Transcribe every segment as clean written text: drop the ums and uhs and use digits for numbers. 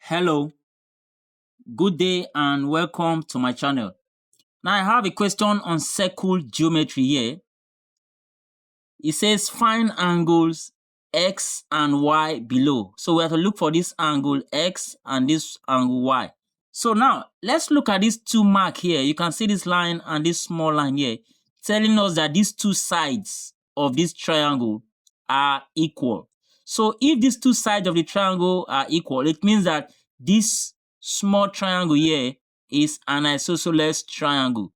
Hello, good day and welcome to my channel. Now I have a question on circle geometry here. It says find angles x and y below. So we have to look for this angle x and this angle y. So now let's look at these two mark here. You can see this line and this small line here telling us that these two sides of this triangle are equal. So if these two sides of the triangle are equal, it means that this small triangle here is an isosceles triangle.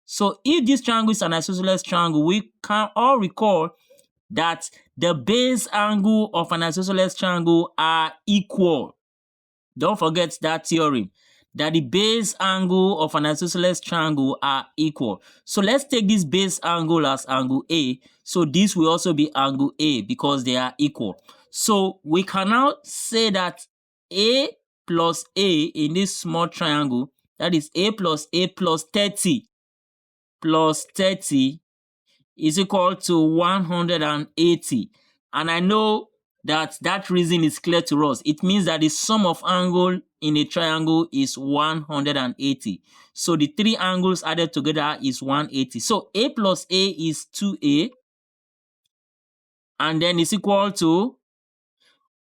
So if this triangle is an isosceles triangle, we can all recall that the base angle of an isosceles triangle are equal. Don't forget that theorem, that the base angle of an isosceles triangle are equal. So let's take this base angle as angle A. So this will also be angle A because they are equal. So we can now say that A plus A in this small triangle, that is A plus 30 plus 30 is equal to 180. And I know that that reason is clear to us. It means that the sum of angle in a triangle is 180. So the three angles added together is 180. So A plus A is 2A. And then it's equal to,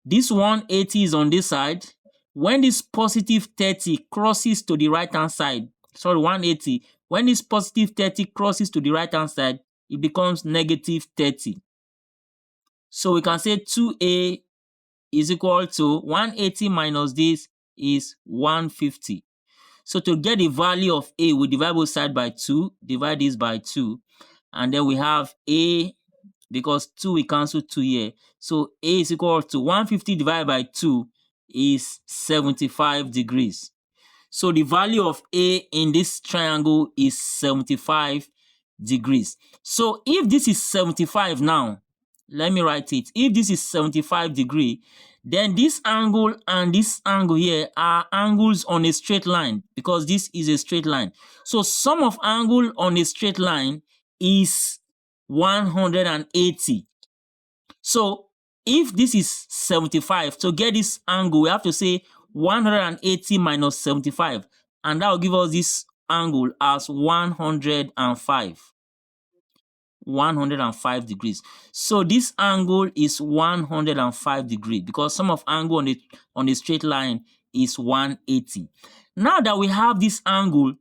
this 180 is on this side. When this positive 30 crosses to the right hand side, sorry, 180, when this positive 30 crosses to the right hand side, it becomes negative 30. So we can say 2A is equal to 180 minus this is 150. So to get the value of A, we divide both sides by 2, divide this by 2, and then we have A, because 2 we cancel 2 here. So A is equal to 150 divided by 2 is 75 degrees. So the value of A in this triangle is 75 degrees. So if this is 75 now, let me write it. If this is 75 degree, then this angle and this angle here are angles on a straight line because this is a straight line. So sum of angle on a straight line is 180. So if this is 75, to get this angle, we have to say 180 minus 75, and that will give us this angle as 105. 105 degrees. So this angle is 105 degrees because sum of angle on the straight line is 180. Now that we have this angle,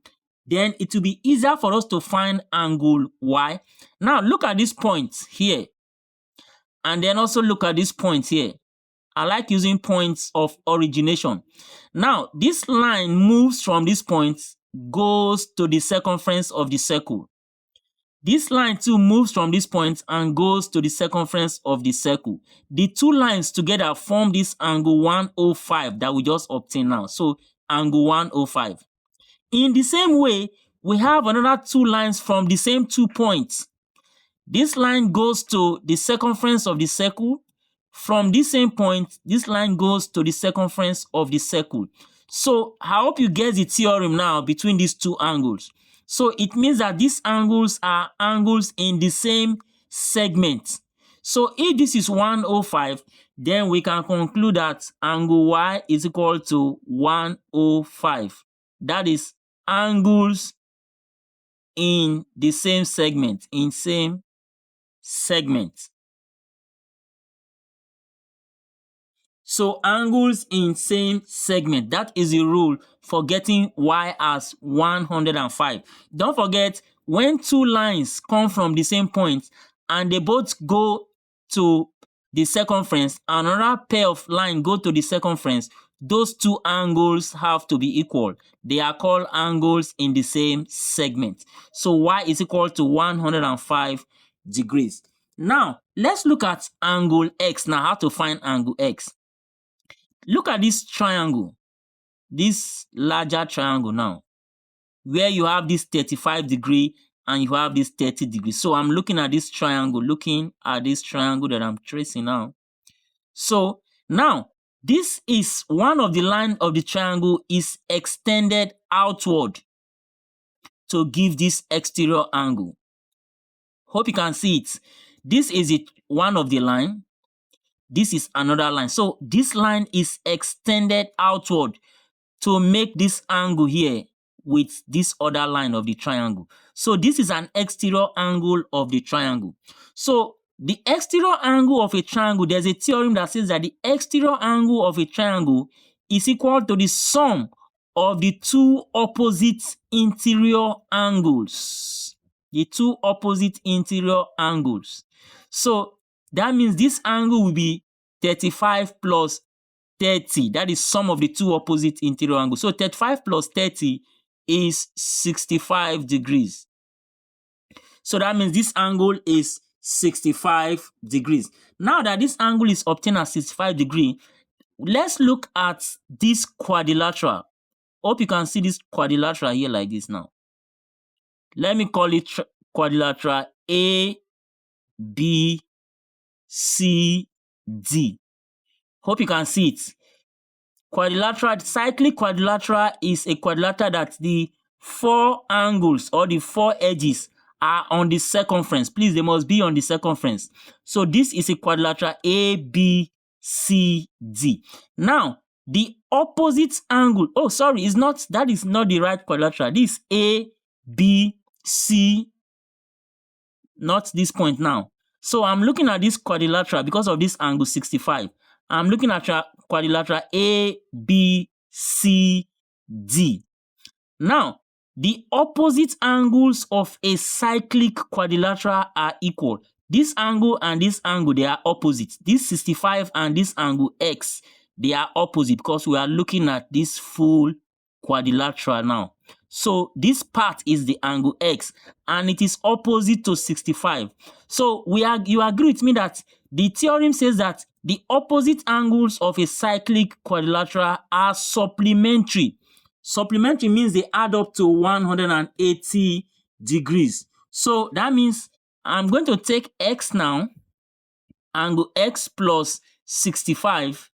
then it will be easier for us to find angle y. Now look at this point here, and then also look at this point here. I like using points of origination. Now this line moves from this point, goes to the circumference of the circle. This line too moves from this point and goes to the circumference of the circle. The two lines together form this angle 105 that we just obtained now. So angle 105. In the same way, we have another two lines from the same 2 points. This line goes to the circumference of the circle. From this same point, this line goes to the circumference of the circle. So I hope you get the theorem now between these two angles. So it means that these angles are angles in the same segment. So if this is 105, then we can conclude that angle y is equal to 105. That is angles in the same segment, in same segment. So angles in same segment, that is the rule for getting y as 105. Don't forget, when two lines come from the same point and they both go to the circumference, another pair of lines go to the circumference, those two angles have to be equal. They are called angles in the same segment. So y is equal to 105 degrees. Now, let's look at angle x. Now, how to find angle x. Look at this triangle, this larger triangle now, where you have this 35 degree and you have this 30 degree. So I'm looking at this triangle, that I'm tracing now. So now, this is one of the line of the triangle is extended outward to give this exterior angle. Hope you can see it. This is one of the line. this is another line. So this line is extended outward to make this angle here with this other line of the triangle. So this is an exterior angle of the triangle. So the exterior angle of a triangle, there's a theorem that says that the exterior angle of a triangle is equal to the sum of the two opposite interior angles. The two opposite interior angles. So that means this angle will be 35 plus 30. That is sum of the two opposite interior angles. So 35 plus 30 is 65 degrees. So that means this angle is 65 degrees. Now that this angle is obtained at 65 degrees, let's look at this quadrilateral. Hope you can see this quadrilateral here like this now. Let me call it quadrilateral A, B, C, D. Hope you can see it. Quadrilateral, cyclic quadrilateral is a quadrilateral that the four angles or the four edges are on the circumference. Please, they must be on the circumference. So this is a quadrilateral A, B, C, D. Now, the opposite angle, oh, sorry, that is not the right quadrilateral. This is A, B, C, not this point now. So I'm looking at this quadrilateral because of this angle 65. I'm looking at quadrilateral A, B, C, D. Now, the opposite angles of a cyclic quadrilateral are equal. This angle and this angle, they are opposite. This 65 and this angle X, they are opposite because we are looking at this full quadrilateral now. So this part is the angle X and it is opposite to 65. So you agree with me that the theorem says that the opposite angles of a cyclic quadrilateral are supplementary. Supplementary means they add up to 180 degrees. So that means I'm going to take X now, angle X plus 65.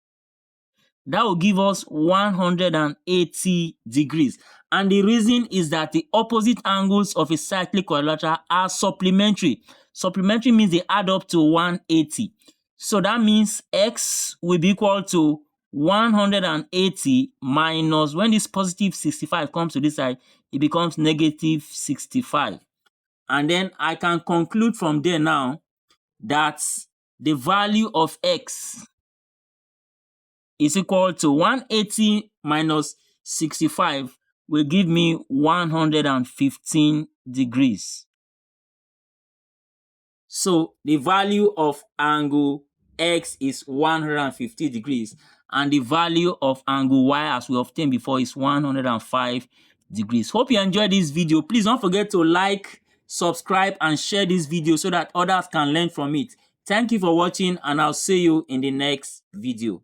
That will give us 180 degrees. And the reason is that the opposite angles of a cyclic quadrilateral are supplementary. Supplementary means they add up to 180. So that means X will be equal to 180 minus, when this positive 65 comes to this side, it becomes negative 65. And then I can conclude from there now that the value of X is equal to 180 minus 65 will give me 115 degrees. So the value of angle X is 150 degrees and the value of angle Y, as we obtained before, is 105 degrees. Hope you enjoyed this video. Please don't forget to like, subscribe and share this video so that others can learn from it. Thank you for watching and I'll see you in the next video.